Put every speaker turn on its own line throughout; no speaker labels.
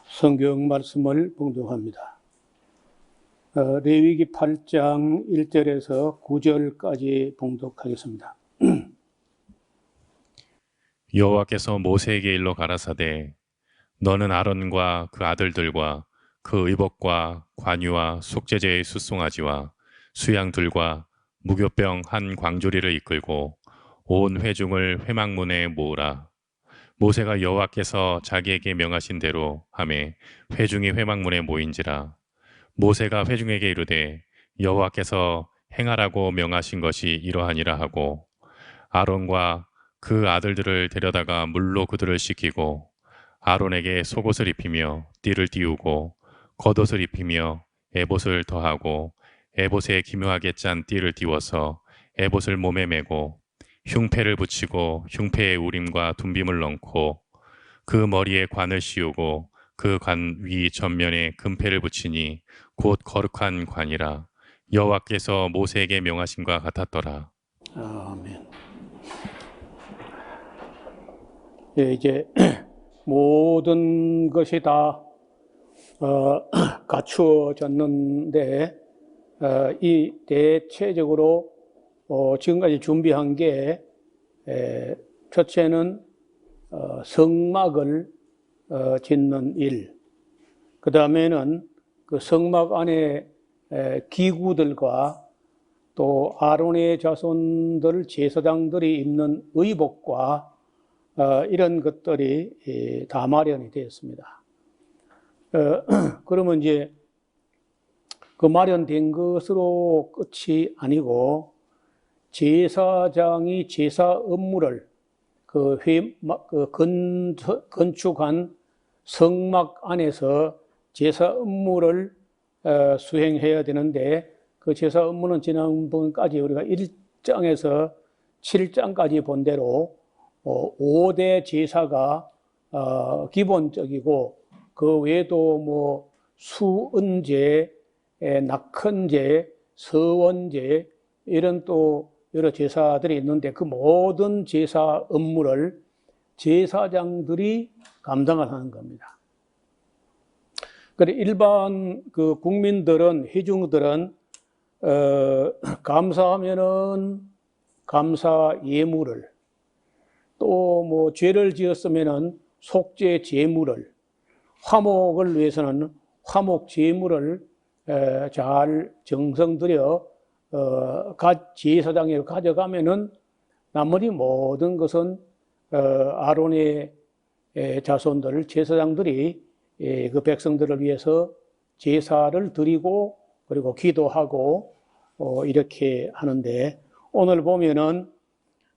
성경 말씀을 봉독합니다. 레위기 8장 1절에서 9절까지 봉독하겠습니다.
여호와께서 모세에게 일러 가라사대 너는 아론과 그 아들들과 그 의복과 관유와 속죄제의 숫송아지와 수양들과 무교병 한 광조리를 이끌고 온 회중을 회막문에 모으라. 모세가 여호와께서 자기에게 명하신 대로 하매 회중이 회막문에 모인지라. 모세가 회중에게 이르되 여호와께서 행하라고 명하신 것이 이러하니라 하고 아론과 그 아들들을 데려다가 물로 그들을 씻기고 아론에게 속옷을 입히며 띠를 띠우고 겉옷을 입히며 에봇을 더하고 에봇에 기묘하게 짠 띠를 띠워서 에봇을 몸에 메고 흉패를 붙이고 흉패에 우림과 둠빔을 넣고 그 머리에 관을 씌우고 그 관 위 전면에 금패를 붙이니 곧 거룩한 관이라. 여호와께서 모세에게 명하신과 같았더라.
아멘. 예, 이제 모든 것이 다 갖추어졌는데 이 대체적으로 지금까지 준비한 게 첫째는 성막을 짓는 일, 그 다음에는 그 성막 안에 기구들과 또 아론의 자손들 제사장들이 입는 의복과 이런 것들이 다 마련이 되었습니다. 그러면 이제 그 마련된 것으로 끝이 아니고 제사장이 제사 업무를 건축한 성막 안에서 제사 업무를 수행해야 되는데 그 제사 업무는 지난번까지 우리가 1장에서 7장까지 본 대로 5대 제사가 기본적이고 그 외에도 뭐 수은제, 낙헌제, 서원제 이런 또 여러 제사들이 있는데 그 모든 제사 업무를 제사장들이 감당을 하는 겁니다. 그래 일반 그 국민들은 회중들은 감사하면은 감사 예물을 또 뭐 죄를 지었으면은 속죄 제물을 화목을 위해서는 화목 제물을 잘 정성 들여 제사장에 가져가면은 나머지 모든 것은 아론의 자손들 제사장들이 그 백성들을 위해서 제사를 드리고 그리고 기도하고 이렇게 하는데 오늘 보면은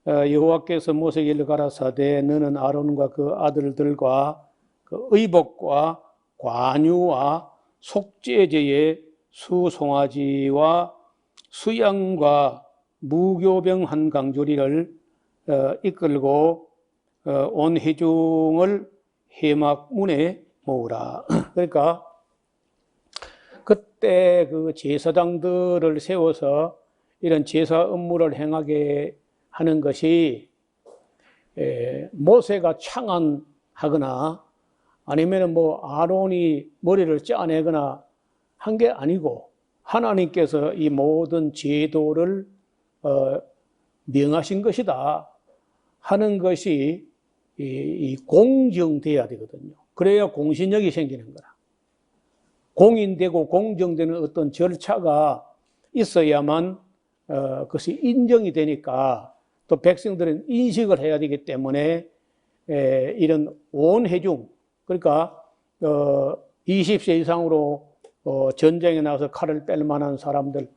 여호와께서 모세에게 일러 가라사대 너는 아론과 그 아들들과 그 의복과 관유와 속죄제의 수송아지와 수양과 무교병 한 강조리를 이끌고 온 회중을 회막문에 모으라. 그러니까 그때 그 제사장들을 세워서 이런 제사 업무를 행하게 하는 것이 모세가 창안하거나 아니면 뭐 아론이 머리를 짜내거나 한 게 아니고 하나님께서 이 모든 제도를 명하신 것이다 하는 것이 이 공정돼야 되거든요. 그래야 공신력이 생기는 거라. 공인되고 공정되는 어떤 절차가 있어야만 그것이 인정이 되니까 또 백성들은 인식을 해야 되기 때문에 이런 온 회중 그러니까 20세 이상으로 전쟁에 나가서 칼을 뺄 만한 사람들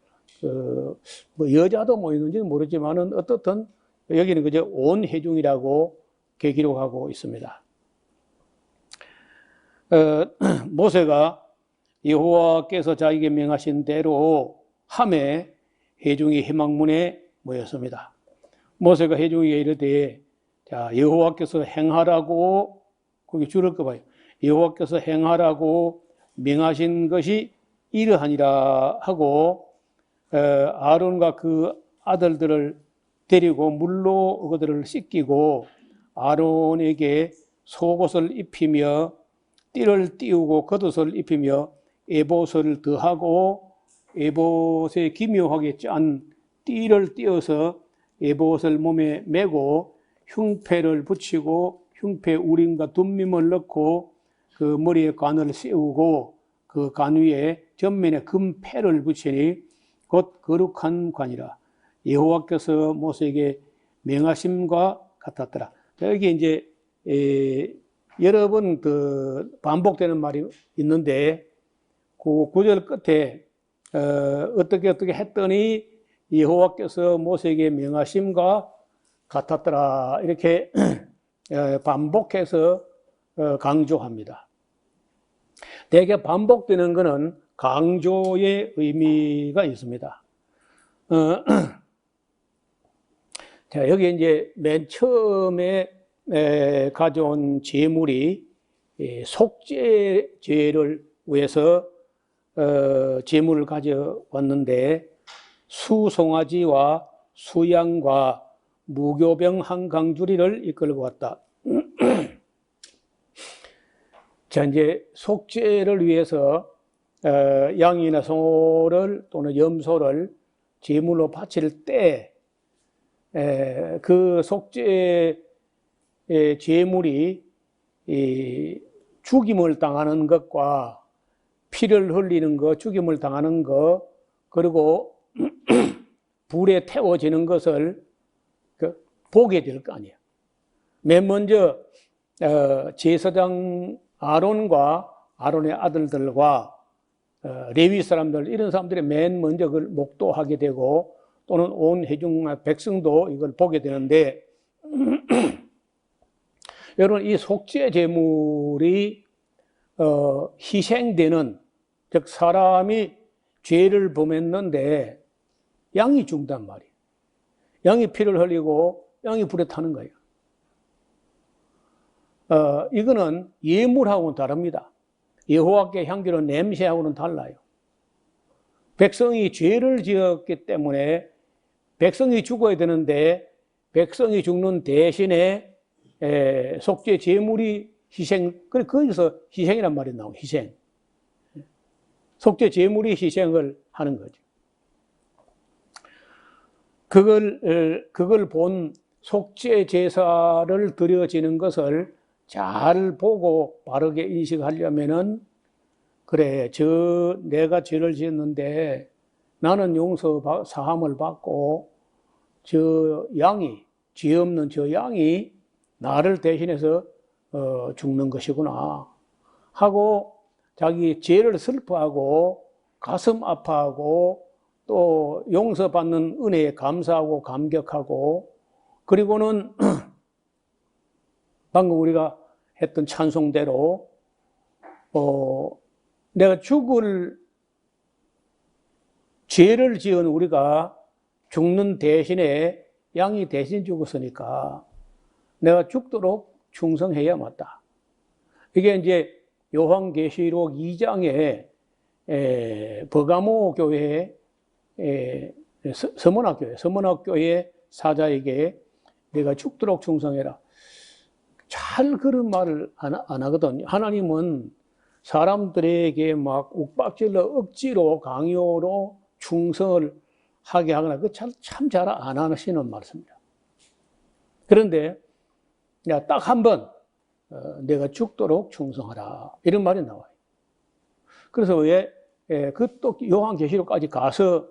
뭐 여자도 뭐 있는지는 모르지만은 어떻든 여기는 그저 온 회중이라고 기록하고 있습니다. 모세가 여호와께서 자기에게 명하신 대로 함에 회중이 회막문에 모였습니다. 모세가 회중에게 이르되 자 여호와께서 행하라고 거기 줄을 꺼봐요. 여호와께서 행하라고 명하신 것이 이러하니라 하고 아론과 그 아들들을 데리고 물로 그들을 씻기고 아론에게 속옷을 입히며 띠를 띄우고 겉옷을 입히며 에봇을 더하고 에봇에 기묘하게 짠 띠를 띄어서 에봇을 몸에 메고 흉패를 붙이고 흉패 우림과 둠밈을 넣고 그 머리에 관을 씌우고 그 관 위에 전면에 금패를 붙이니 곧 거룩한 관이라. 여호와께서 모세에게 명하심과 같았더라. 여기 이제 여러 번 그 반복되는 말이 있는데 그 구절 끝에 어떻게 했더니 여호와께서 모세에게 명하심과 같았더라 이렇게 반복해서 강조합니다. 대개 반복되는 것은 강조의 의미가 있습니다. 자, 여기 이제 맨 처음에 가져온 제물이 속죄제를 위해서 제물을 가져왔는데 수송아지와 수양과 무교병 한 강주리를 이끌고 왔다. 자, 이제 속죄를 위해서 양이나 소를 또는 염소를 제물로 바칠 때 그 속죄 제물이 죽임을 당하는 것과 피를 흘리는 것, 죽임을 당하는 것, 그리고 불에 태워지는 것을 보게 될 거 아니에요. 맨 먼저 제사장 아론과 아론의 아들들과 레위 사람들 이런 사람들이 맨 먼저 그걸 목도하게 되고 또는 온 회중 백성도 이걸 보게 되는데 여러분 이 속죄 제물이 희생되는 즉 사람이 죄를 범했는데 양이 죽단 말이에요. 양이 피를 흘리고 양이 불에 타는 거예요. 이거는 예물하고는 다릅니다. 여호와께 향기로운 냄새하고는 달라요. 백성이 죄를 지었기 때문에 백성이 죽어야 되는데 백성이 죽는 대신에 속죄 제물이 희생, 거기서 희생이란 말이 나오고 희생. 속죄 제물이 희생을 하는 거죠. 그걸 본 속죄 제사를 드려지는 것을 잘 보고 바르게 인식하려면은 그래, 내가 죄를 지었는데 나는 용서 사함을 받고 저 양이, 죄 없는 저 양이 나를 대신해서 죽는 것이구나 하고 자기 죄를 슬퍼하고 가슴 아파하고 또 용서받는 은혜에 감사하고 감격하고 그리고는 방금 우리가 했던 찬송대로 내가 죽을 죄를 지은 우리가 죽는 대신에 양이 대신 죽었으니까 내가 죽도록 충성해야 맞다. 이게 이제 요한계시록 2장에 버가모 교회 서문학교회 사자에게 내가 죽도록 충성해라. 잘 그런 말을 안 하거든요. 하나님은 사람들에게 막 욱박질러 억지로 강요로 충성을 하게 하거나 그 참 잘 안 하시는 말씀입니다. 그런데 딱 한 번 내가 죽도록 충성하라 이런 말이 나와요. 그래서 왜 그 또 요한계시록까지 가서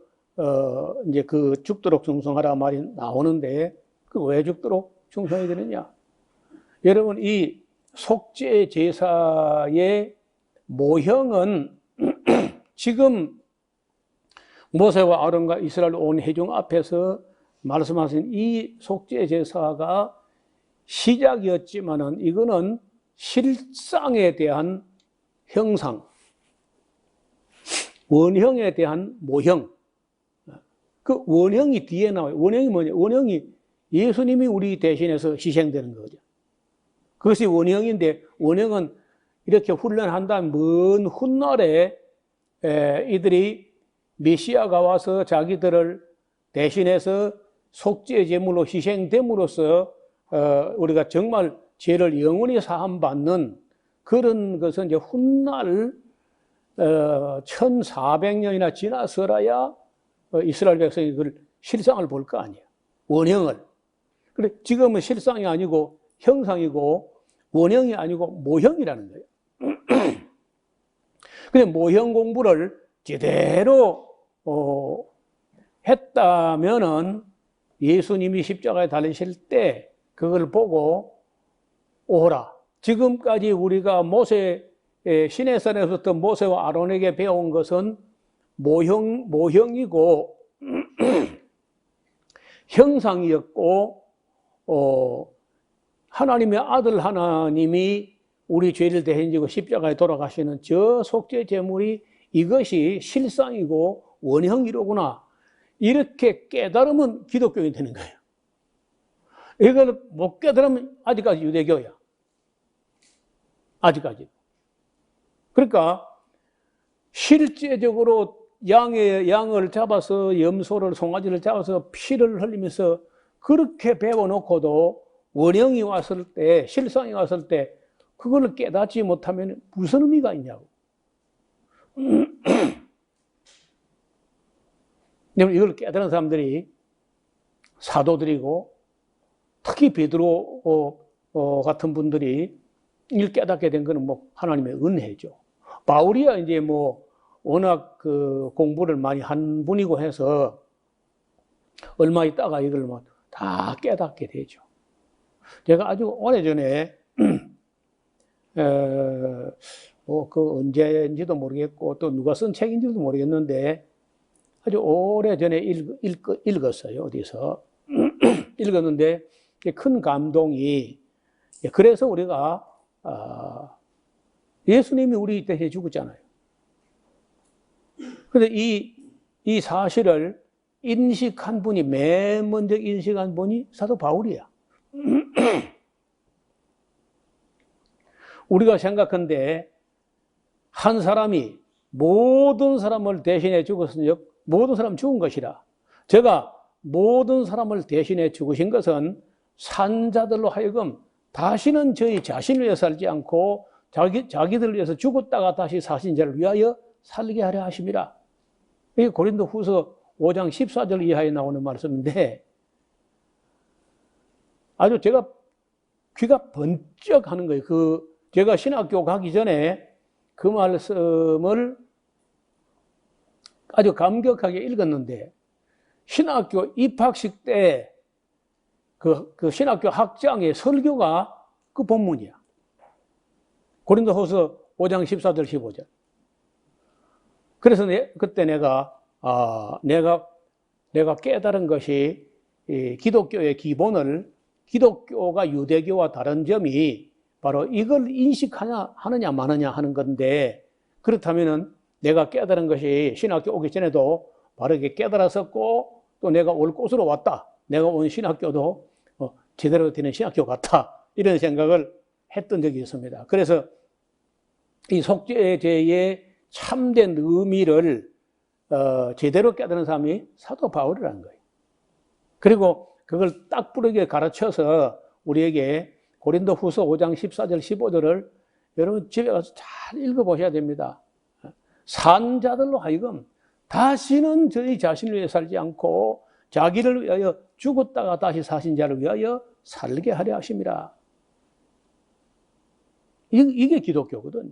이제 그 죽도록 충성하라 말이 나오는데 그 왜 죽도록 충성해야 되느냐? 여러분 이 속죄 제사의 모형은 지금 모세와 아론과 이스라엘 온 회중 앞에서 말씀하신 이 속죄 제사가 시작이었지만은 이거는 실상에 대한 형상, 원형에 대한 모형. 그 원형이 뒤에 나와요. 원형이 뭐냐? 원형이 예수님이 우리 대신해서 희생되는 거죠. 그것이 원형인데 원형은 이렇게 훈련한 다음 먼 훗날에 이들이 메시아가 와서 자기들을 대신해서 속죄 제물로 희생됨으로써 우리가 정말 죄를 영원히 사함받는 그런 것은 이제 훗날 1400년이나 지나서라야 이스라엘 백성이 그걸 실상을 볼 거 아니에요. 원형을. 그래, 지금은 실상이 아니고 형상이고 원형이 아니고 모형이라는 거예요. 근데 모형 공부를 제대로 했다면은 예수님이 십자가에 달리실 때 그걸 보고 오라. 지금까지 우리가 시내산에서부터 모세와 아론에게 배운 것은 모형이고 형상이었고 하나님의 아들 하나님이 우리 죄를 대신지고 십자가에 돌아가시는 저 속죄 제물이 이것이 실상이고 원형이로구나. 이렇게 깨달으면 기독교인이 되는 거예요. 이걸 못 깨달으면 아직까지 유대교야. 아직까지. 그러니까 실제적으로 양을 잡아서 염소를 송아지를 잡아서 피를 흘리면서 그렇게 배워놓고도 원형이 왔을 때 실상이 왔을 때 그걸 깨닫지 못하면 무슨 의미가 있냐고. 이걸 깨달은 사람들이 사도들이고 특히 베드로 같은 분들이 이걸 깨닫게 된 것은 뭐 하나님의 은혜죠. 바울이야 이제 뭐 워낙 그 공부를 많이 한 분이고 해서 얼마 있다가 이걸 뭐 다 깨닫게 되죠. 제가 아주 오래전에 그 언제인지도 모르겠고 또 누가 쓴 책인지도 모르겠는데 아주 오래전에 읽었어요. 어디서 읽었는데 큰 감동이, 그래서 우리가 예수님이 우리 대신에 죽었잖아요. 그런데 이 사실을 인식한 분이, 맨 먼저 인식한 분이 사도 바울이야. 우리가 생각한데 한 사람이 모든 사람을 대신해 죽었으니 모든 사람 죽은 것이라. 제가 모든 사람을 대신해 죽으신 것은 산자들로 하여금 다시는 저희 자신을 위해 살지 않고 자기들을 위해서 죽었다가 다시 사신 자를 위하여 살게 하려 하심이라. 이게 고린도후서 5장 14절 이하에 나오는 말씀인데 아주 제가 귀가 번쩍 하는 거예요. 제가 신학교 가기 전에 그 말씀을 아주 감격하게 읽었는데 신학교 입학식 때 그 신학교 학장의 설교가 그 본문이야. 고린도후서 5장 14절 15절. 그래서 그때 내가 깨달은 것이 기독교의 기본을, 기독교가 유대교와 다른 점이 바로 이걸 인식하느냐 마느냐 하는 건데, 그렇다면은 내가 깨달은 것이 신학교 오기 전에도 바르게 깨달았었고 또 내가 올 곳으로 왔다. 내가 온 신학교도 제대로 되는 신학교 같다. 이런 생각을 했던 적이 있습니다. 그래서 이 속죄제의 참된 의미를 제대로 깨달은 사람이 사도 바울이라는 거예요. 그리고 그걸 딱 부르게 가르쳐서 우리에게 고린도후서 5장 14절 15절을 여러분 집에 가서 잘 읽어보셔야 됩니다. 산자들로 하여금 다시는 저희 자신을 위해 살지 않고 자기를 위하여 죽었다가 다시 사신 자를 위하여 살게 하려 하심이라. 이게 기독교거든요.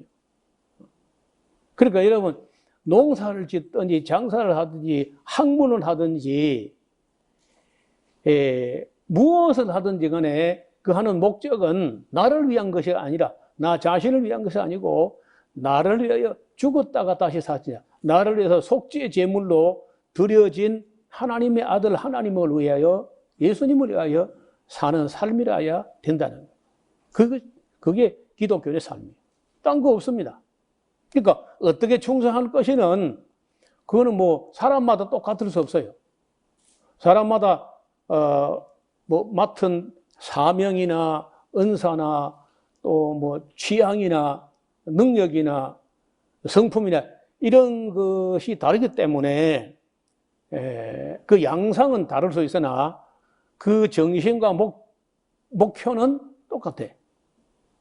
그러니까 여러분 농사를 짓든지 장사를 하든지 학문을 하든지 무엇을 하든지 간에 그 하는 목적은 나를 위한 것이 아니라, 나 자신을 위한 것이 아니고 나를 위하여 죽었다가 다시 사시냐, 나를 위해서 속죄 제물로 드려진 하나님의 아들 하나님을 위하여, 예수님을 위하여 사는 삶이라야 된다는 거예요. 그게 기독교의 삶이에요. 딴 거 없습니다. 그러니까 어떻게 충성할 것이는 그거는 뭐 사람마다 똑같을 수 없어요. 사람마다 뭐 맡은 사명이나 은사나 또 뭐 취향이나 능력이나 성품이나 이런 것이 다르기 때문에 그 양상은 다를 수 있으나 그 정신과 목표는 똑같아.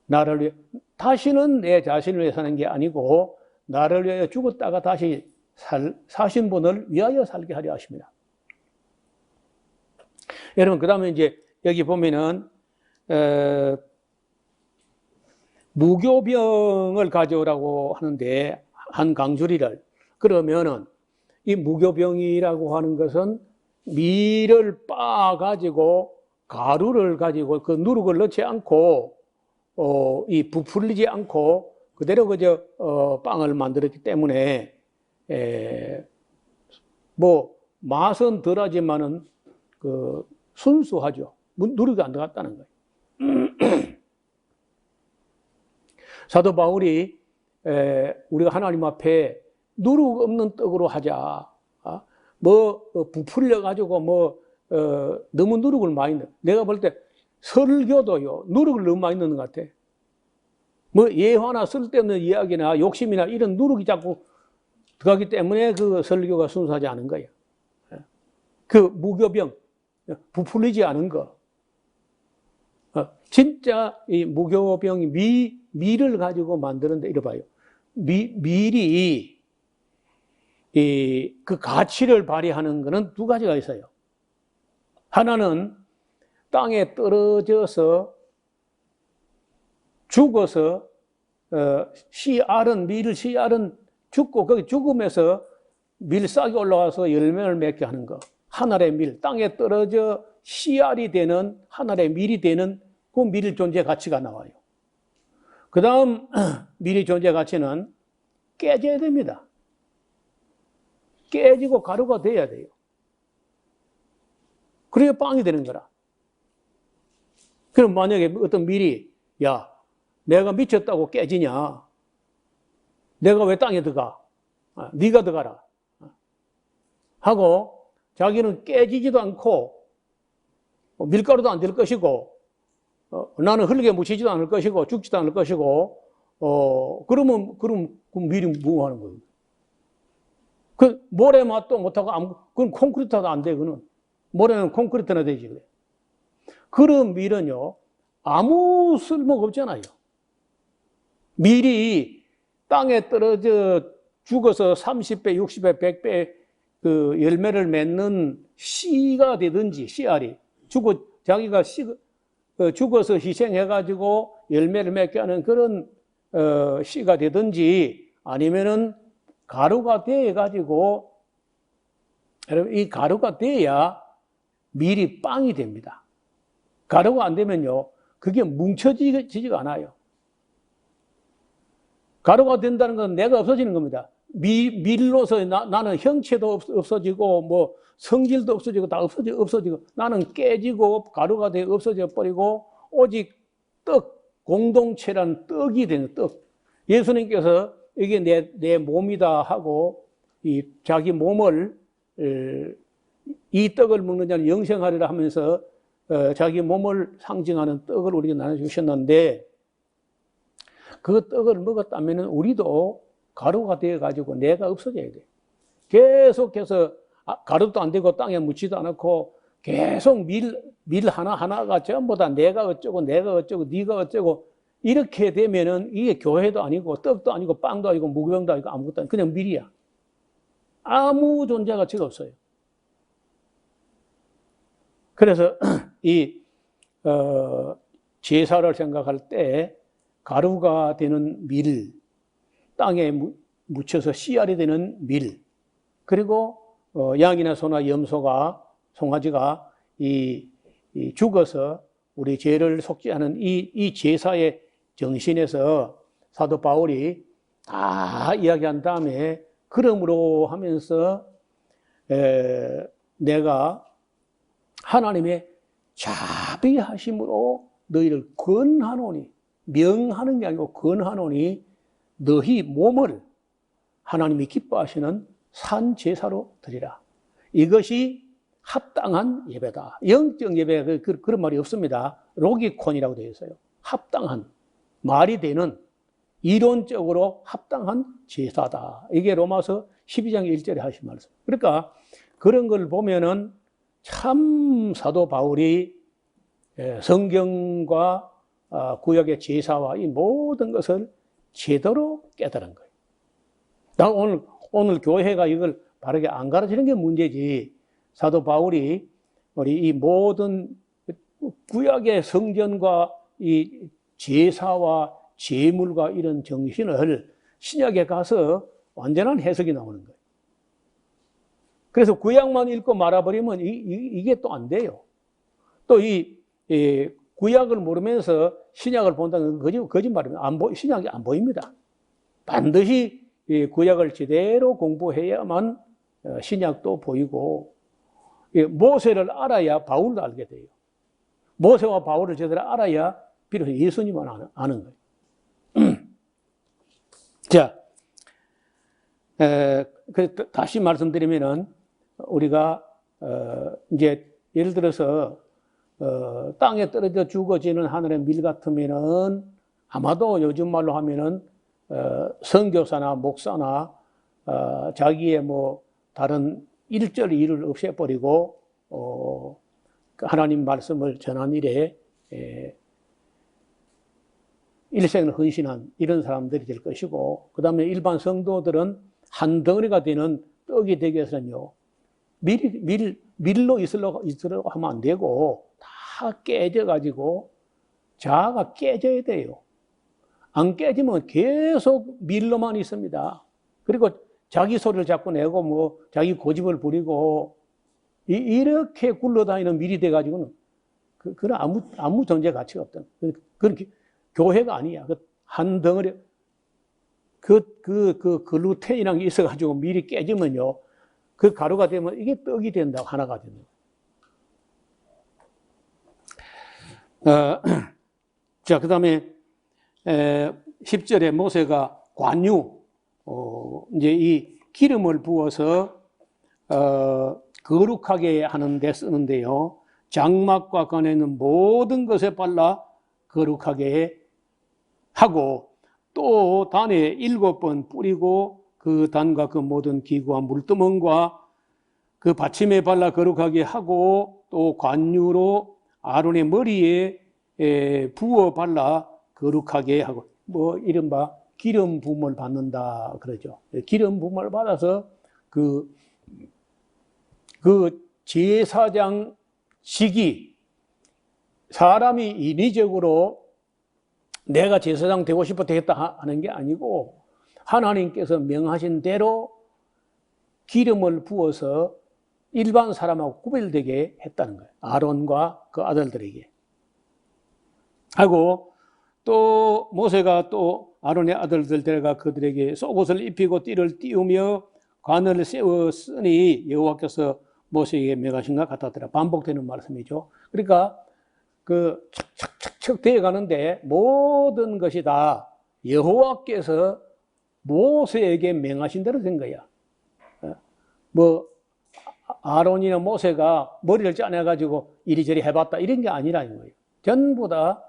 나를 위해, 다시는 내 자신을 위해 사는 게 아니고 나를 위하여 죽었다가 다시 사신 분을 위하여 살게 하려 하십니다. 여러분, 그 다음에 이제 여기 보면은 무교병을 가져오라고 하는데, 한 강주리를. 그러면은 이 무교병이라고 하는 것은 밀을 빻아가지고 가루를 가지고 그 누룩을 넣지 않고 이 부풀리지 않고 그대로 그저 빵을 만들었기 때문에 뭐 맛은 덜하지만은 그 순수하죠. 누룩이 안 들어갔다는 거예요. 사도 바울이 우리가 하나님 앞에 누룩 없는 떡으로 하자. 부풀려 가지고 너무 누룩을 많이 넣어. 내가 볼 때 설교도요 누룩을 너무 많이 넣는 것 같아. 예화나 쓸데없는 이야기나 욕심이나 이런 누룩이 자꾸 들어가기 때문에 그 설교가 순수하지 않은 거예요. 그 무교병, 부풀리지 않은 거. 진짜 이 무교병이 밀을 가지고 만드는데, 이래 봐요. 밀이 그 가치를 발휘하는 것은 두 가지가 있어요. 하나는 땅에 떨어져서 죽어서 씨알은 죽고 거기 죽으면서 밀싹이 올라와서 열매를 맺게 하는 거. 하늘의 밀, 땅에 떨어져 씨알이 되는, 하늘의 밀이 되는 그 밀 존재 가치가 나와요. 그 다음 밀의 존재 가치는 깨져야 됩니다. 깨지고 가루가 돼야 돼요. 그래야 빵이 되는 거라. 그럼 만약에 어떤 밀이, 야, 내가 미쳤다고 깨지냐? 내가 왜 땅에 들어가? 네가 들어가라. 하고 자기는 깨지지도 않고 밀가루도 안 될 것이고 나는 흘리게 묻히지도 않을 것이고 죽지도 않을 것이고 그럼 그 밀이 뭐 하는 거예요? 그 모래 맛도 못하고 그건 콘크리트도 안 돼. 그는 모래는 콘크리트나 되지. 그래. 그런 밀은요 아무 쓸모가 없잖아요. 밀이 땅에 떨어져 죽어서 30배, 60배, 100배 그 열매를 맺는 씨가 되든지, 씨알이 자기가 죽어서 희생해가지고 열매를 맺게 하는 그런 씨가 되든지, 아니면은 가루가 돼가지고, 여러분, 이 가루가 돼야 밀이 빵이 됩니다. 가루가 안 되면요, 그게 뭉쳐지지가 않아요. 가루가 된다는 건 내가 없어지는 겁니다. 밀로서 나는 형체도 없어지고, 성질도 없어지고, 다 없어지고, 나는 깨지고, 가루가 되어 없어져 버리고, 오직 공동체라는 떡이 되는 떡. 예수님께서 이게 내 몸이다 하고, 자기 몸을, 이 떡을 먹는 자는 영생하리라 하면서, 자기 몸을 상징하는 떡을 우리에게 나눠주셨는데, 그 떡을 먹었다면 우리도 가루가 되어가지고 내가 없어져야 돼. 계속해서 가루도 안 되고 땅에 묻지도 않고 계속 밀 하나하나가 전부 다 내가 어쩌고 네가 어쩌고 이렇게 되면은 이게 교회도 아니고 떡도 아니고 빵도 아니고 무교병도 아니고 아무것도 아니고 그냥 밀이야. 아무 존재 가치가 없어요. 그래서 이 제사를 생각할 때 가루가 되는 밀, 땅에 묻혀서 씨알이 되는 밀, 그리고 양이나 소나 염소가, 송아지가 죽어서 우리 죄를 속죄하는 이 제사의 정신에서 사도 바울이 다 이야기한 다음에 그러므로 하면서 내가 하나님의 자비하심으로 너희를 권하노니, 명하는 게 아니고 권하노니 너희 몸을 하나님이 기뻐하시는 산 제사로 드리라. 이것이 합당한 예배다. 영적 예배 그런 말이 없습니다. 로기콘이라고 되어 있어요. 합당한, 말이 되는, 이론적으로 합당한 제사다. 이게 로마서 12장 1절에 하신 말씀. 그러니까 그런 걸 보면은 참 사도 바울이 성경과 구약의 제사와 이 모든 것을 제대로 깨달은 거예요. 나 오늘 교회가 이걸 바르게 안 가르치는 게 문제지. 사도 바울이 우리 이 모든 구약의 성전과 이 제사와 제물과 이런 정신을 신약에 가서 완전한 해석이 나오는 거예요. 그래서 구약만 읽고 말아버리면 이게 또 안 돼요. 또 이 구약을 모르면서 신약을 본다는 건 거짓말입니다. 신약이 안 보입니다. 반드시 구약을 제대로 공부해야만 신약도 보이고, 모세를 알아야 바울도 알게 돼요. 모세와 바울을 제대로 알아야 비로소 예수님을 아는 거예요. 자, 다시 말씀드리면은 우리가 이제 예를 들어서 땅에 떨어져 죽어지는 하늘의 밀 같으면은 아마도 요즘 말로 하면은 선교사나 목사나 자기의 뭐 다른 일절 일을 없애버리고 하나님 말씀을 전한 일에 일생을 헌신한 이런 사람들이 될 것이고, 그 다음에 일반 성도들은 한 덩어리가 되는 떡이 되기 위해서는요, 밀로 있으려고 하면 안 되고 다 깨져가지고 자아가 깨져야 돼요. 안 깨지면 계속 밀로만 있습니다. 그리고 자기 소리를 자꾸 내고 뭐 자기 고집을 부리고 이렇게 굴러다니는 밀이 돼가지고는 그런 아무 존재 가치가 없다. 그렇게 교회가 아니야. 한 덩어리 글루텐이라는 게 있어가지고 밀이 깨지면요, 그 가루가 되면 이게 떡이 된다고, 하나가 되는. 자, 그 다음에 10절에 모세가 관유, 이제 이 기름을 부어서 거룩하게 하는 데 쓰는데요, 장막과 관에 있는 모든 것에 발라 거룩하게 하고, 또 단에 7번 뿌리고 그 단과 그 모든 기구와 물두멍과 그 받침에 발라 거룩하게 하고, 또 관유로 아론의 머리에 부어 발라 거룩하게 하고, 뭐 이른바 기름 부음을 받는다 그러죠. 기름 부음을 받아서 그 제사장 직이, 사람이 인위적으로 내가 제사장 되고 싶어 되겠다 하는 게 아니고 하나님께서 명하신 대로 기름을 부어서 일반 사람하고 구별되게 했다는 거예요. 아론과 그 아들들에게. 하고 또 모세가 또 아론의 아들들 데려가 그들에게 속옷을 입히고 띠를 띄우며 관을 세웠으니 여호와께서 모세에게 명하신 것 같았더라. 반복되는 말씀이죠. 그러니까 그 척척척 되어 가는데 모든 것이 다 여호와께서 모세에게 명하신 대로 된 거야. 뭐 아론이나 모세가 머리를 짜내가지고 이리저리 해봤다 이런 게 아니라는 거예요. 전부 다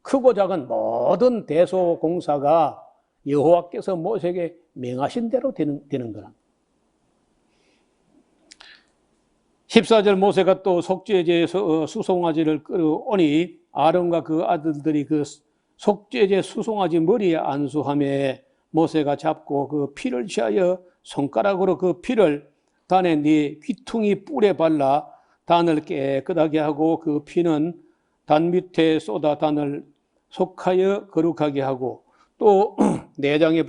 크고 작은 모든 대소공사가 여호와께서 모세에게 명하신 대로 되는 거라. 14절 모세가 또 속죄제 수송아지를 끌어오니 아론과 그 아들들이 그 속죄제 수송아지 머리에 안수하며 모세가 잡고 그 피를 취하여 손가락으로 그 피를 단의 네 귀퉁이 뿔에 발라 단을 깨끗하게 하고 그 피는 단 밑에 쏟아 단을 속하여 거룩하게 하고 또 내장에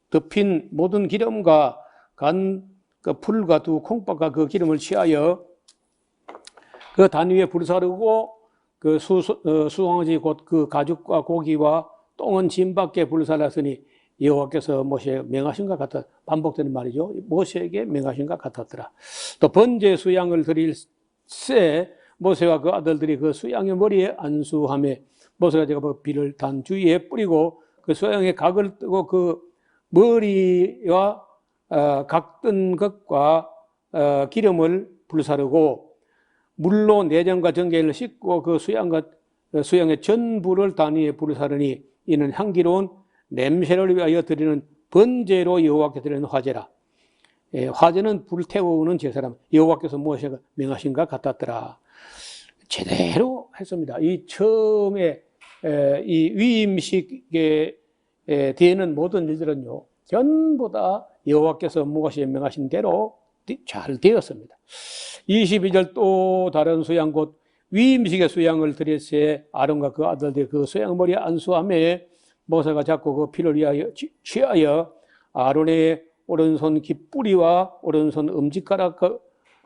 덮인 모든 기름과 간 그 풀과 두 콩밥과 그 기름을 취하여 그 단 위에 불사르고 그 수송아지 곧 그 가죽과 고기와 똥은 짐 밖에 불살랐으니 여호와께서 모세에 명하신 것 같아. 반복되는 말이죠. 모세에게 명하신 것 같았더라. 또 번제 수양을 드릴 새 모세와 그 아들들이 그 수양의 머리에 안수하며 모세가 제가 비를 단 주위에 뿌리고 그 수양의 각을 뜨고 그 머리와 각든 것과 기름을 불사르고 물로 내장과 정제를 씻고 그 수양의 전부를 단 위에 불사르니 이는 향기로운 냄새를 위하여 드리는 번제로 여호와께 드리는 화제라. 화제는 불태우는 제사람. 여호와께서 모세가 명하신 것 같았더라. 제대로 했습니다. 이 처음에 이 위임식에 되는 모든 일들은요, 전부 다 여호와께서 모세에 명하신 대로 잘 되었습니다. 22절 또 다른 수양 곧 위임식의 수양을 드릴새 아론과 그 아들들이 그 수양머리에 안수하며 모세가 잡고 그 피를 취하여 아론의 오른손 깃뿌리와 오른손 엄지가락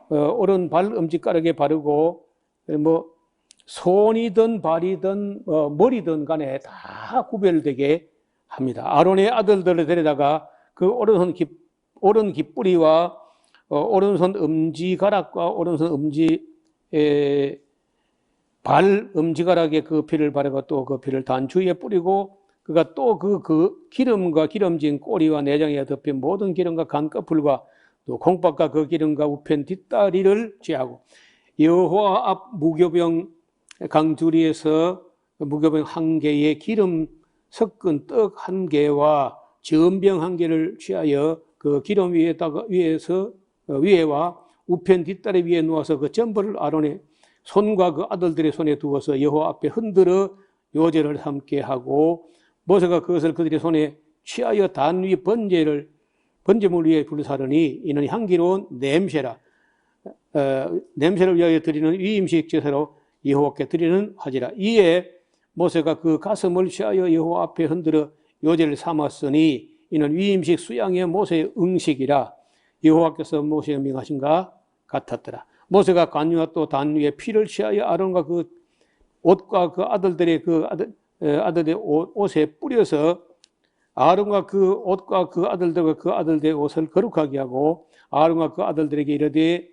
오른발 엄지가락에 바르고 뭐 손이든 발이든 머리든 간에 다 구별되게 합니다. 아론의 아들들을 데려다가 그 오른 깃뿌리와 오른손 엄지가락과 오른손 발 엄지가락에 그 피를 바르고 또 그 피를 단추에 뿌리고 그가 또 그 기름과 기름진 꼬리와 내장에 덮인 모든 기름과 간꺼풀과 또 콩밥과 그 기름과 우편 뒷다리를 취하고 여호와 앞 무교병 강주리에서 무교병 한 개에 기름 섞은 떡 한 개와 전병 한 개를 취하여 그 기름 위에와 우편 뒷다리 위에 누워서 그 전부를 아론의 손과 그 아들들의 손에 두어서 여호와 앞에 흔들어 요제를 함께 하고 모세가 그것을 그들의 손에 취하여 단 위 번제물 위에 불사르니 이는 향기로운 냄새라 냄새를 위하여 드리는 위임식 제사로 여호와께 드리는 화제라. 이에 모세가 그 가슴을 취하여 여호와 앞에 흔들어 요제를 삼았으니 이는 위임식 수양의 모세의 응식이라 여호와께서 모세에 명하신가 같았더라. 모세가 관유와 또 단 위에 피를 취하여 아론과 그 옷과 그 아들들의 아들의 옷에 뿌려서 아론과 그 옷과 그 아들들과 그 아들들의 옷을 거룩하게 하고 아론과 그 아들들에게 이르되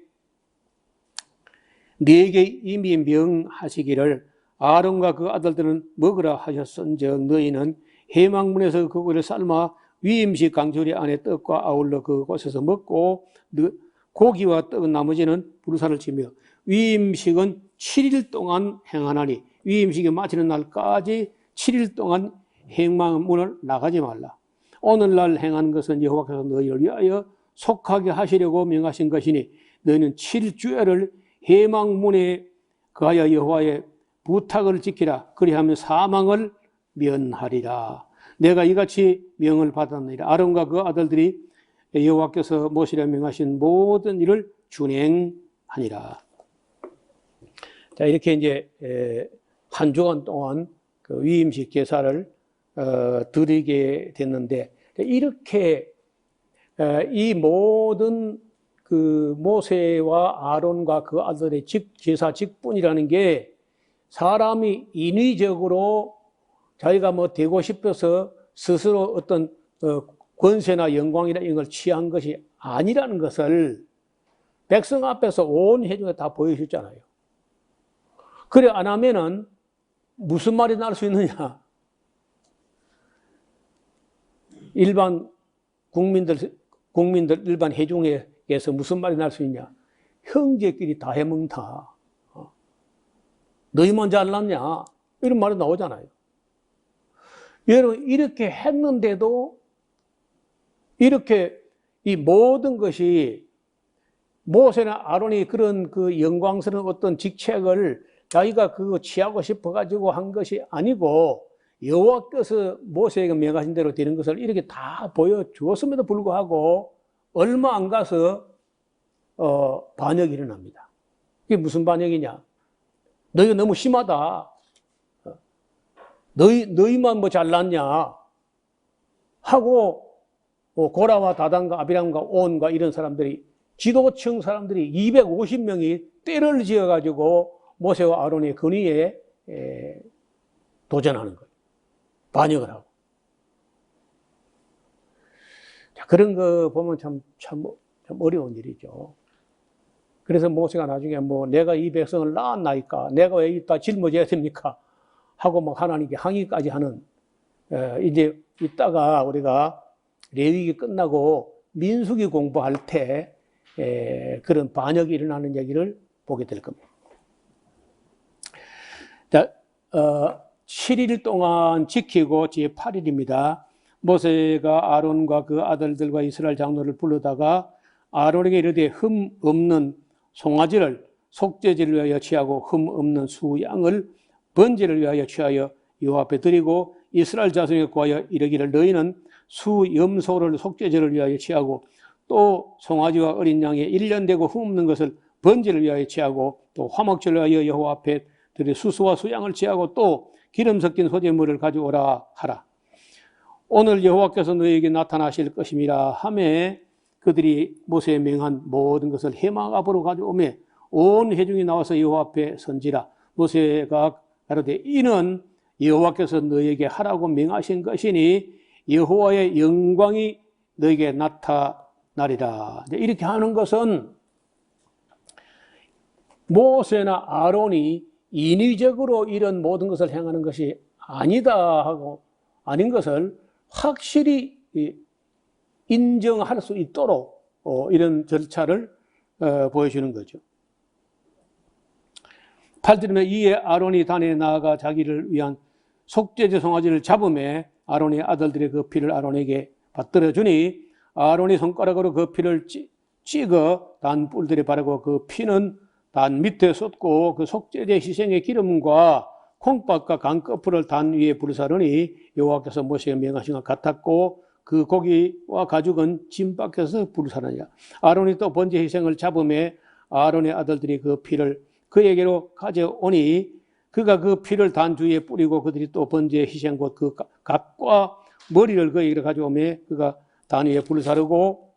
네게 이미 명하시기를 아론과 그 아들들은 먹으라 하셨은즉 너희는 회막문에서 그것을 삶아 위임식 강조리 안에 떡과 아울러 그곳에서 먹고 고기와 떡은 나머지는 불사를 치며 위임식은 7일 동안 행하나니 위임식이 마치는 날까지 7일 동안 회막문을 나가지 말라. 오늘날 행한 것은 여호와께서 너희를 위하여 속하게 하시려고 명하신 것이니 너희는 7주야를 회막문에 그하여 여호와의 부탁을 지키라. 그리하면 사망을 면하리라. 내가 이같이 명을 받았느니라. 아론과 그 아들들이 여호와께서 모세라 명하신 모든 일을 준행하니라. 자, 이렇게 이제 한 주간 동안 그 위임식 제사를 드리게 됐는데 이렇게 이 모든 그 모세와 아론과 그 아들의 제사 직분이라는 게 사람이 인위적으로 자기가 뭐 되고 싶어서 스스로 어떤 권세나 영광이나 이런 걸 취한 것이 아니라는 것을 백성 앞에서 온 회중에 다 보여주셨잖아요. 그래 안 하면은 무슨 말이 나올 수 있느냐? 일반 국민들 일반 회중에서 무슨 말이 날 수 있냐? 형제끼리 다 해먹다. 너희만 잘났냐? 이런 말이 나오잖아요. 여러분 이렇게 했는데도 이렇게 이 모든 것이 모세나 아론이 그런 그 영광스러운 어떤 직책을 자기가 그거 취하고 싶어 가지고 한 것이 아니고 여호와께서 모세에게 명하신 대로 되는 것을 이렇게 다 보여주었음에도 불구하고 얼마 안 가서 반역이 일어납니다. 이게 무슨 반역이냐? 너희가 너무 심하다. 너희만 뭐 잘났냐? 하고 고라와 다단과 아비람과 온과 이런 사람들이 지도층 사람들이 250명이 떼를 지어가지고 모세와 아론의 권위에 도전하는 거예요. 반역을 하고. 자, 그런 거 보면 참 어려운 일이죠. 그래서 모세가 나중에 뭐 내가 이 백성을 낳았나이까 내가 왜 이따 짊어져야 됩니까? 하고 막 하나님께 항의까지 하는 이제 이따가 우리가 레위기 끝나고 민수기 공부할 때 그런 반역이 일어나는 얘기를 보게 될 겁니다. 자, 7일 동안 지키고 제8일입니다. 모세가 아론과 그 아들들과 이스라엘 장로를 불러다가 아론에게 이르되 흠 없는 송아지를 속죄제를 위하여 취하고 흠 없는 수양을 번제를 위하여 취하여 여호와 앞에 드리고 이스라엘 자손에게 구하여 이르기를 너희는 수염소를 속죄제를 위하여 취하고 또 송아지와 어린 양의 1년 되고 흠 없는 것을 번제를 위하여 취하고 또 화목제를 위하여 여호와 앞에 드리 수수와 수양을 취하고 또 기름 섞인 소재물을 가져오라 하라. 오늘 여호와께서 너희에게 나타나실 것임이라 하매 그들이 모세에 명한 모든 것을 해막 앞으로 가져오매 온 회중이 나와서 여호와 앞에 선지라. 모세가 가로되 이는 여호와께서 너희에게 하라고 명하신 것이니 여호와의 영광이 너희에게 나타나리라. 이렇게 하는 것은 모세나 아론이 인위적으로 이런 모든 것을 행하는 것이 아니다 하고 아닌 것을 확실히 인정할 수 있도록 이런 절차를 보여주는 거죠. 8절에 이에 아론이 단에 나아가 자기를 위한 속죄제 송아지를 잡음에 아론의 아들들이 그 피를 아론에게 받들어 주니 아론이 손가락으로 그 피를 찍어 단 뿔들에 바르고 그 피는 단 밑에 쏟고 그 속죄제 희생의 기름과 콩밥과 강꺼풀을 단 위에 부르사르니 여호와께서 모세에게 명하신 것 같았고 그 고기와 가죽은 진 밖에서 부르사르니라. 아론이 또 번제 희생을 잡음에 아론의 아들들이 그 피를 그에게로 가져오니 그가 그 피를 단 주위에 뿌리고 그들이 또 번제 희생 곧 그 각과 머리를 그에게로 가져오매 그가 단 위에 부르사르고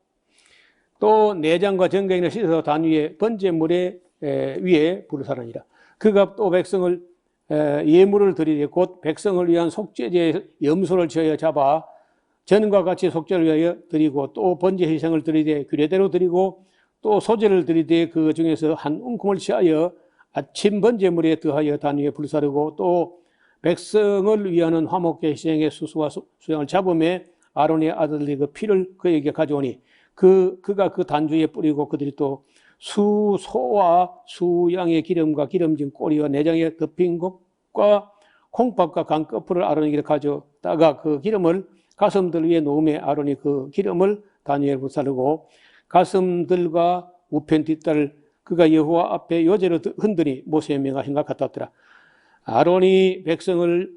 또 내장과 정경이나 씻어서 단 위에 번제물에 위에 부르사르니라. 그가 또 백성을 예물을 드리되 곧 백성을 위한 속죄제 염소를 지어 잡아 전과 같이 속죄를 위하여 드리고 또 번제 희생을 드리되 규례대로 드리고 또 소제를 드리되 그 중에서 한 움큼을 취하여 아침 번제물에 더하여 단 위에 불사르고 또 백성을 위하는 화목제 희생의 수수와 수양을 잡음에 아론의 아들들이 그 피를 그에게 가져오니 그가 그 단주에 뿌리고 그들이 또 수소와 수양의 기름과 기름진 꼬리와 내장에 덮인 것과 콩밥과 강꺼풀을 아론에게 가져다가 그 기름을 가슴들 위에 놓음에 아론이 그 기름을 단 위에 불사르고 가슴들과 우편 뒷다리를 그가 여호와 앞에 요제로 흔드니 모세의 명하신 것 같았더라. 아론이 백성을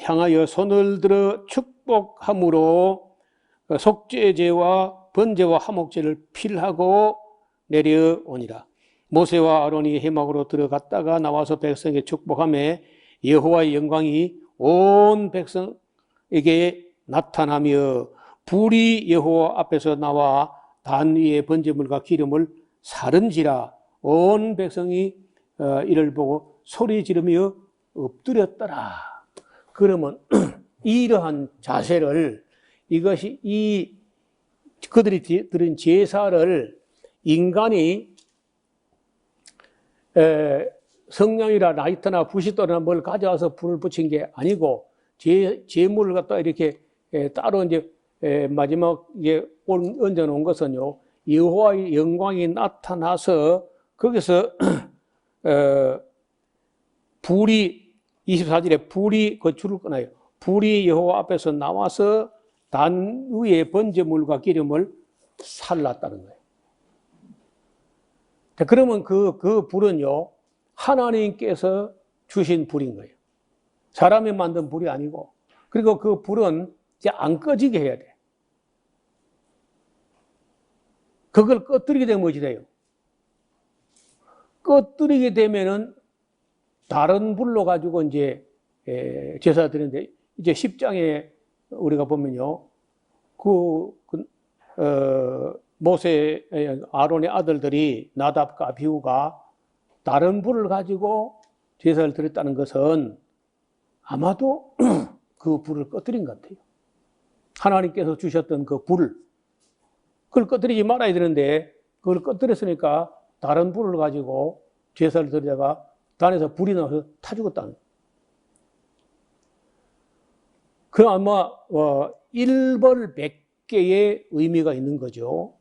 향하여 손을 들어 축복함으로 속죄제와 번제와 화목제를 필하고 내려오니라. 모세와 아론이 회막으로 들어갔다가 나와서 백성에게 축복하며 여호와의 영광이 온 백성에게 나타나며 불이 여호와 앞에서 나와 단 위에 번제물과 기름을 사른지라. 온 백성이 이를 보고 소리 지르며 엎드렸더라. 그러면 이러한 자세를 이것이 그들이 드린 제사를 인간이 성냥이나 라이터나 부싯돌이나 뭘 가져와서 불을 붙인 게 아니고 제물을 갖다 이렇게 따로 이제 마지막에 얹어 놓은 것은요, 여호와의 영광이 나타나서 거기서 불이 24절에 불이 그 줄을 끊어요. 불이 여호와 앞에서 나와서 단 위에 번제물과 기름을 살랐다는 거예요. 그러면 그 불은요, 하나님께서 주신 불인 거예요. 사람이 만든 불이 아니고, 그리고 그 불은 이제 안 꺼지게 해야 돼. 그걸 꺼뜨리게 되면 뭐지 돼요? 꺼뜨리게 되면은 다른 불로 가지고 이제 제사 드리는데, 이제 10장에 우리가 보면요, 모세, 아론의 아들들이 나답과 아비후가 다른 불을 가지고 제사를 드렸다는 것은 아마도 그 불을 꺼뜨린 것 같아요. 하나님께서 주셨던 그 불, 그걸 꺼뜨리지 말아야 되는데 그걸 꺼뜨렸으니까 다른 불을 가지고 제사를 드리다가 단에서 불이 나서 타 죽었다는 거예요. 그 아마 일벌 100개의 의미가 있는 거죠.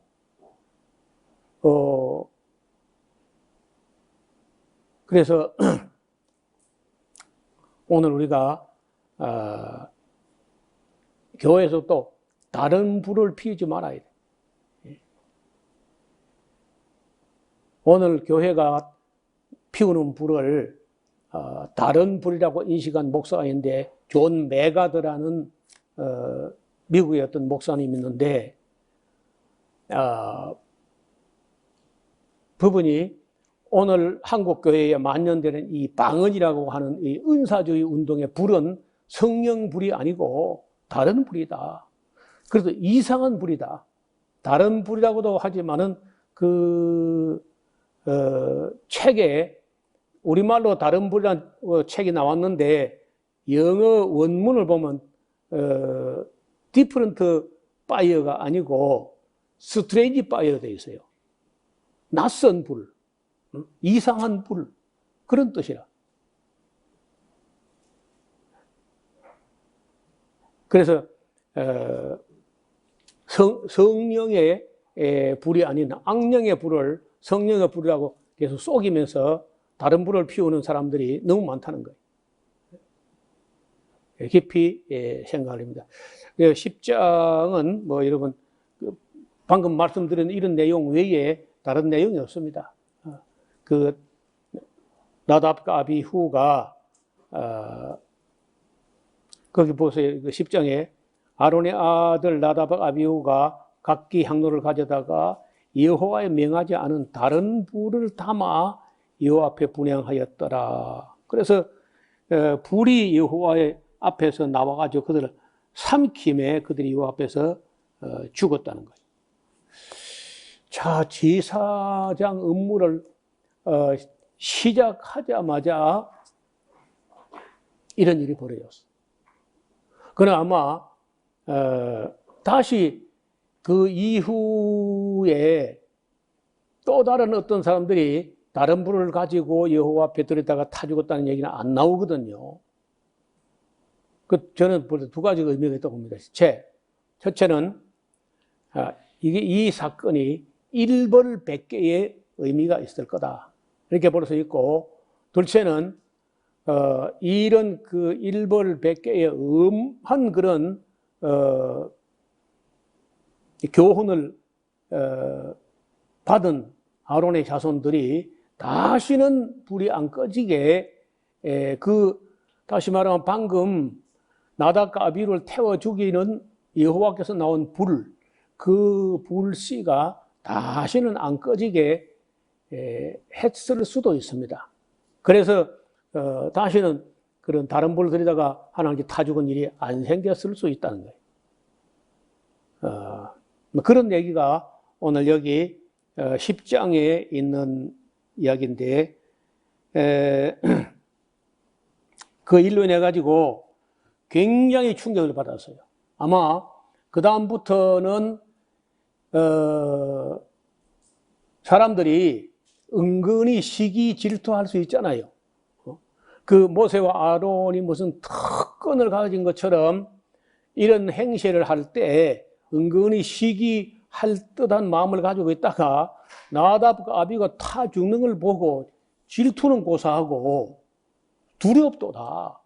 그래서 오늘 우리가 교회에서 또 다른 불을 피우지 말아야 돼. 오늘 교회가 피우는 불을 다른 불이라고 인식한 목사가 있는데 존 메가드라는 미국의 어떤 목사님이 있는데 그분이 오늘 한국 교회에 만연되는 이 방언이라고 하는 이 은사주의 운동의 불은 성령 불이 아니고 다른 불이다. 그래서 이상한 불이다. 다른 불이라고도 하지만은 책에 우리말로 다른 불이라는 책이 나왔는데 영어 원문을 보면 different fire가 아니고 strange fire 되어 있어요. 낯선 불, 이상한 불, 그런 뜻이라. 그래서 성령의 불이 아닌 악령의 불을 성령의 불이라고 계속 속이면서 다른 불을 피우는 사람들이 너무 많다는 거예요. 깊이 생각을 합니다. 10장은 뭐 여러분 방금 말씀드린 이런 내용 외에 다른 내용이 없습니다. 그 나답과 아비후가 거기 보세요. 10장에 아론의 아들 나답과 아비후가 각기 향로를 가져다가 여호와에 명하지 않은 다른 불을 담아 여호와 앞에 분향하였더라. 그래서 불이 여호와의 앞에서 나와가지고 그들을 삼킴에 그들이 여호와 앞에서 죽었다는 거예요. 자, 제사장 업무를 시작하자마자 이런 일이 벌어졌어. 그러나 아마 다시 그 이후에 또 다른 어떤 사람들이 다른 불을 가지고 여호와 앞에 들여다가 타 죽었다는 얘기는 안 나오거든요. 저는 두 가지가 의미가 있다고 봅니다. 첫째는 이 사건이 일벌백계의 의미가 있을 거다. 이렇게 볼 수 있고, 둘째는 이런 그 일벌백계의 음한 그런 교훈을 받은 아론의 자손들이 다시는 불이 안 꺼지게 다시 말하면 방금 나답과 아비후를 태워 죽이는 여호와께서 나온 그 불씨가 다시는 안 꺼지게 했을 수도 있습니다. 그래서 다시는 그런 다른 불을 들이다가 하나님께 타 죽은 일이 안 생겼을 수 있다는 거예요. 그런 얘기가 오늘 여기 10장에 있는 이야기인데 그 일로 인해 가지고 굉장히 충격을 받았어요. 아마 그 다음부터는 사람들이 은근히 시기 질투할 수 있잖아요. 그 모세와 아론이 무슨 특권을 가진 것처럼 이런 행세를 할 때 은근히 시기할 듯한 마음을 가지고 있다가 나답과 아비가 타 죽는 걸 보고 질투는 고사하고 두렵도다.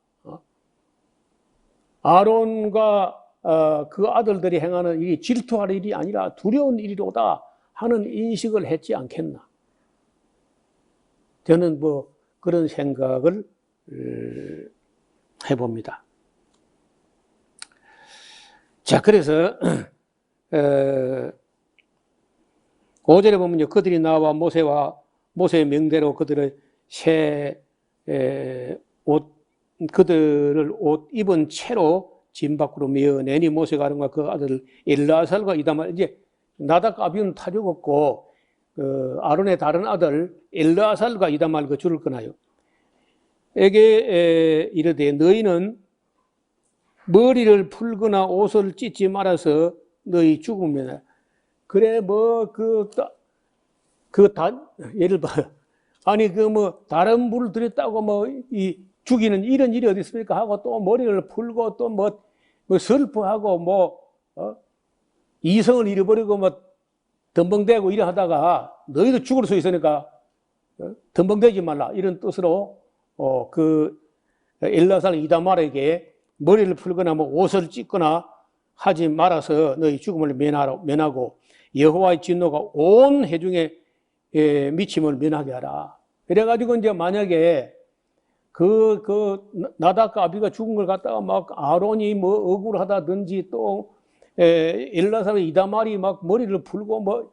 아론과 그 아들들이 행하는 일이 질투할 일이 아니라 두려운 일이로다 하는 인식을 했지 않겠나. 저는 뭐 그런 생각을 해봅니다. 자, 그래서 5절에 보면요, 그들이 나와 모세의 명대로 그들을 그들을 옷 입은 채로 진 밖으로 메어내니 모세가 아론과 그 아들 엘르아살과 이다말, 이제 나답과 아비후는 타 죽었고 아론의 다른 아들 엘르아살과 이다말 그 줄을 끊어요. 에게 이르되 너희는 머리를 풀거나 옷을 찢지 말아서 너희 죽으면 그래 예를 봐요. 아니 다른 불을 들였다고 이 죽이는 이런 일이 어디 있습니까 하고 또 머리를 풀고 또 슬퍼하고 이성을 잃어버리고 덤벙대고 이래 하다가 너희도 죽을 수 있으니까 덤벙대지 말라 이런 뜻으로 그 엘르아살 이다말에게 머리를 풀거나 옷을 찢거나 하지 말아서 너희 죽음을 면하고 여호와의 진노가 온 회중에 미침을 면하게 하라. 그래가지고 이제 만약에 나답과 아비가 죽은 걸 갖다가 막 아론이 뭐 억울하다든지 또 엘라사의 이다말이 막 머리를 풀고 뭐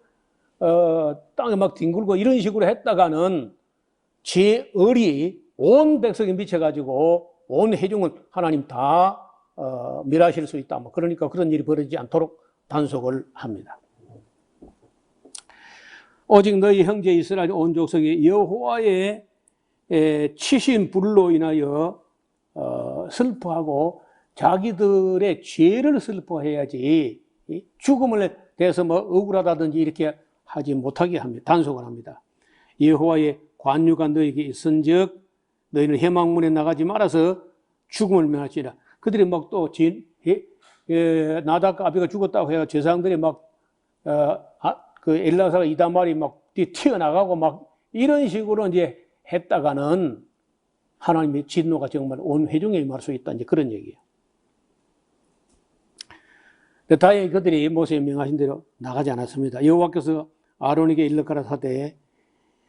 땅에 막 뒹굴고 이런 식으로 했다가는 죄을이 온 백성에 미쳐가지고 온 회중을 하나님 다 멸하실 수 있다. 뭐 그러니까 그런 일이 벌어지지 않도록 단속을 합니다. 오직 너희 형제 이스라엘 온 족속이 여호와의 치신 불로 인하여 슬퍼하고 자기들의 죄를 슬퍼해야지 죽음을 대해서 뭐 억울하다든지 이렇게 하지 못하게 합니다. 단속을 합니다. 여호와의 관유가 너에게 있은즉 너희는 해망문에 나가지 말아서 죽음을 면할지라. 그들이 막 또 나답과 아비가 죽었다고 해서 제사장들이 막 엘라사가 이다말이 막 튀어나가고 막 이런 식으로 이제 했다가는 하나님의 진노가 정말 온 회중에 임할 수 있다. 이제 그런 얘기예요. 다행히 그들이 모세의 명하신 대로 나가지 않았습니다. 여호와께서 아론에게 일러 가라사대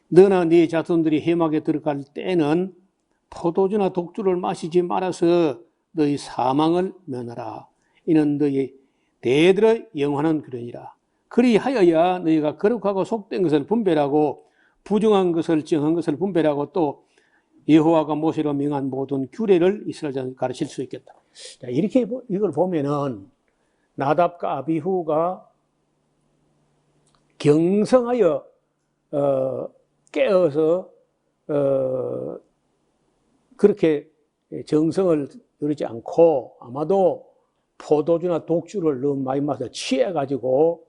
너나 네 자손들이 회막에 들어갈 때는 포도주나 독주를 마시지 말아서 너희 사망을 면하라. 이는 너희 대들의 영원한 그러니라. 그리하여야 너희가 거룩하고 속된 것을 분별하고 부정한 것을 정한 것을 분별하고 또 여호와가 모세로 명한 모든 규례를 이스라엘 자손에게 가르칠 수 있겠다. 자, 이렇게 이걸 보면은 나답과 아비후가 경성하여 깨어서 그렇게 정성을 들이지 않고 아마도 포도주나 독주를 너무 많이 마셔 취해가지고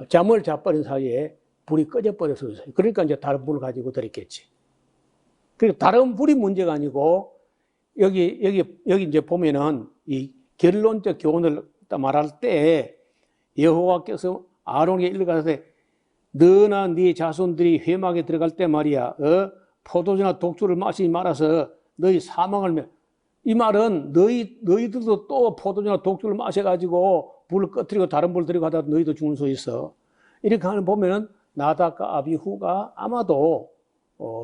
잠을 자버린 사이에 불이 꺼져버려서 그러니까 이제 다른 불을 가지고 들었겠지. 그리고 다른 불이 문제가 아니고 여기 이제 보면은 이 결론적 교훈을 말할 때 여호와께서 아론에게 일러가라사대 너나 네 자손들이 회막에 들어갈 때 말이야 포도주나 독주를 마시지 말아서 너희 사망을 이 말은 너희들도 또 포도주나 독주를 마셔가지고 불을 꺼뜨리고 다른 불을 들이고 하다 너희도 죽는 수 있어. 이렇게 하는 보면은 나답과 아비후가 아마도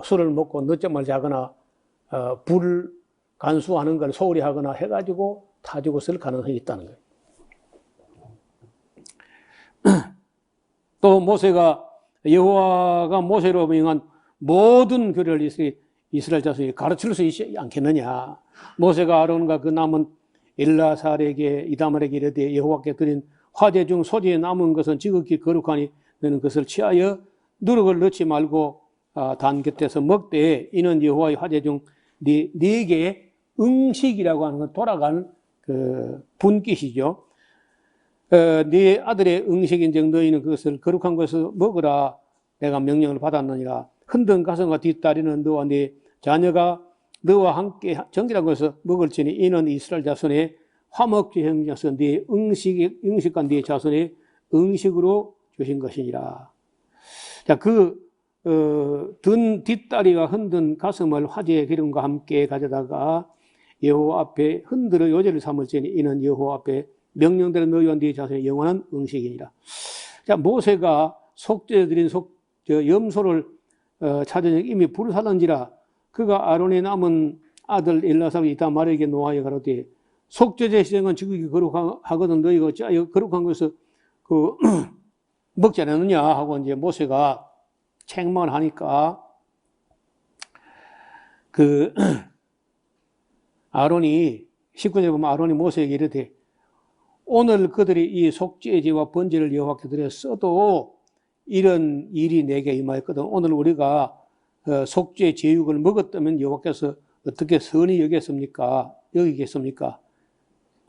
술을 먹고 늦잠을 자거나 불 간수하는 걸 소홀히 하거나 해가지고 타 죽었을 가능성이 있다는 거예요. 또 모세가 여호와가 모세로 명한 모든 규례를 이스라엘 자손이 가르칠 수 있지 않겠느냐. 모세가 아론과 그 남은 엘라살에게 이다말에게 이르되 여호와께 드린 화제 중 소재에 남은 것은 지극히 거룩하니 너는 그것을 취하여 누룩을 넣지 말고 단 곁에서 먹되 이는 여호와의 화제 중 네 개의 응식이라고 하는 건 돌아가는 그 분깃이죠. 네 아들의 응식인즉 너희는 그것을 거룩한 것을 먹으라. 내가 명령을 받았느니라. 흔든 가슴과 뒷다리는 너와 네 자녀가 너와 함께 정결한 것을 먹을지니 이는 이스라엘 자손의 화목제 행자서 네 응식과 네 자손의 응식으로 주신 것이니라. 자, 든 뒷다리와 흔든 가슴을 화제의 기름과 함께 가져다가 여호와 앞에 흔들어 요제를 삼을지니 이는 여호와 앞에 명령대로 너희와 네 자손의 영원한 응식이니라. 자, 모세가 속죄 드린 염소를 찾으니 이미 불을 살았는지라 그가 아론의 남은 아들 엘라사와 이다말에게 노하여 가로되 속죄제 시행은 지극히 거룩하거든 너희가 어찌하여 거룩한 것을 먹지 않았느냐 하고 이제 모세가 책망을 하니까 아론이 19절에 보면 아론이 모세에게 이르되 오늘 그들이 이 속죄제와 번제를 여호와께 드렸어도 이런 일이 내게 임하였거든. 오늘 우리가 속죄 제육을 먹었다면 여호와께서 어떻게 선히 여기겠습니까?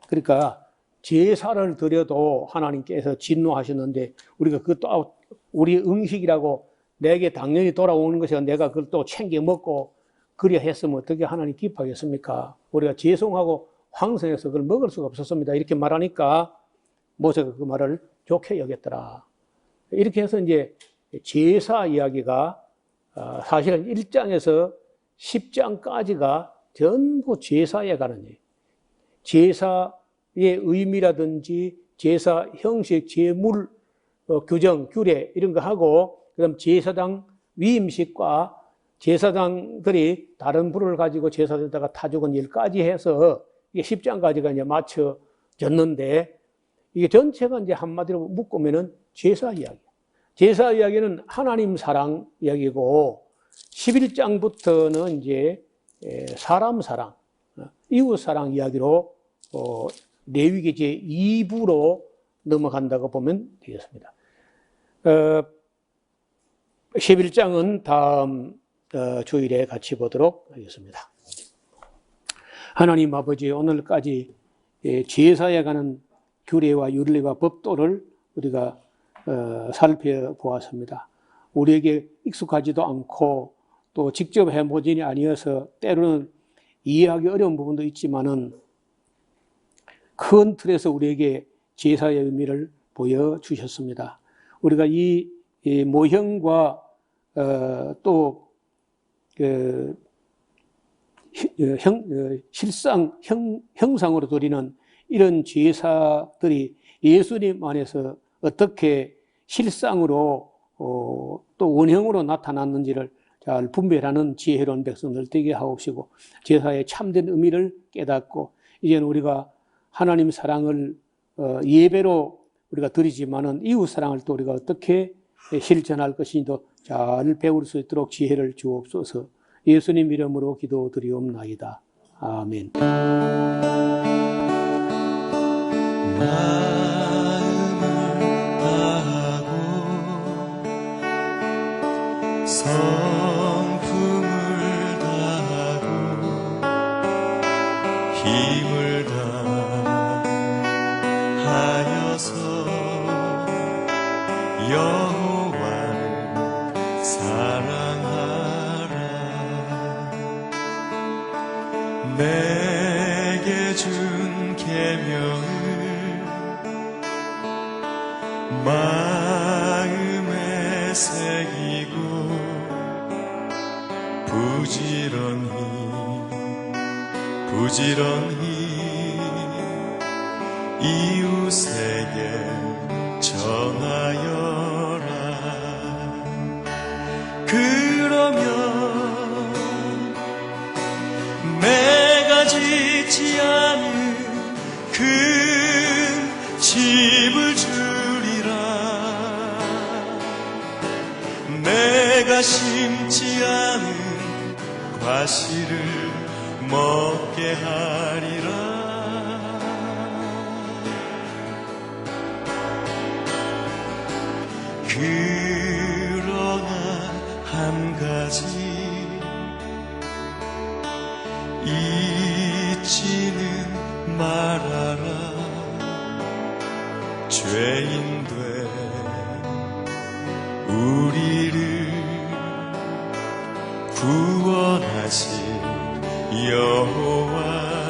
그러니까 제사를 드려도 하나님께서 진노하셨는데 우리가 그것도 우리 음식이라고 내게 당연히 돌아오는 것이 내가 그걸 또 챙겨 먹고 그려 했으면 어떻게 하나님 기뻐하겠습니까? 우리가 죄송하고 황성해서 그걸 먹을 수가 없었습니다. 이렇게 말하니까 모세가 그 말을 좋게 여겼더라. 이렇게 해서 이제 제사 이야기가 사실은 1장에서 10장까지가 전부 제사에 관한 얘기예요. 제사의 의미라든지 제사 형식, 제물, 규정, 규례 이런 거 하고 그다음 제사장 위임식과 제사장들이 다른 불을 가지고 제사장에다가 타죽은 일까지 해서 이게 10장까지가 이제 맞춰졌는데, 이게 전체가 이제 한마디로 묶으면은 제사 이야기. 제사 이야기는 하나님 사랑 이야기고, 11장부터는 이제 사람 사랑, 이웃 사랑 이야기로 레위기 제 2부로 넘어간다고 보면 되겠습니다. 11장은 다음 주일에 같이 보도록 하겠습니다. 하나님 아버지, 오늘까지 제사에 관한 규례와 율례와 법도를 우리가 살펴보았습니다. 우리에게 익숙하지도 않고 또 직접 해보지니 아니어서 때로는 이해하기 어려운 부분도 있지만은 큰 틀에서 우리에게 제사의 의미를 보여주셨습니다. 우리가 이 모형과 또 형상으로 드리는 이런 제사들이 예수님 안에서 어떻게 실상으로 또 원형으로 나타났는지를 잘 분별하는 지혜로운 백성들 되게 하옵시고, 제사의 참된 의미를 깨닫고, 이제는 우리가 하나님 사랑을 예배로 우리가 드리지만은 이웃 사랑을 또 우리가 어떻게 실천할 것인지도 잘 배울 수 있도록 지혜를 주옵소서. 예수님 이름으로 기도드리옵나이다. 아멘.
성품을 다하고 힘을 다하여서 여호와를 사랑하라. 내게 준 계명을 마음에 새기고 부지런히 이웃에게 전하여라. 그러면 내가 짓지 않은 그 집을 주리라. 내가 심지 않은 과실을 먹게 하리라. 그러나 한 가지 잊지는 말아라. 죄인된 우리를 구원하신 여호와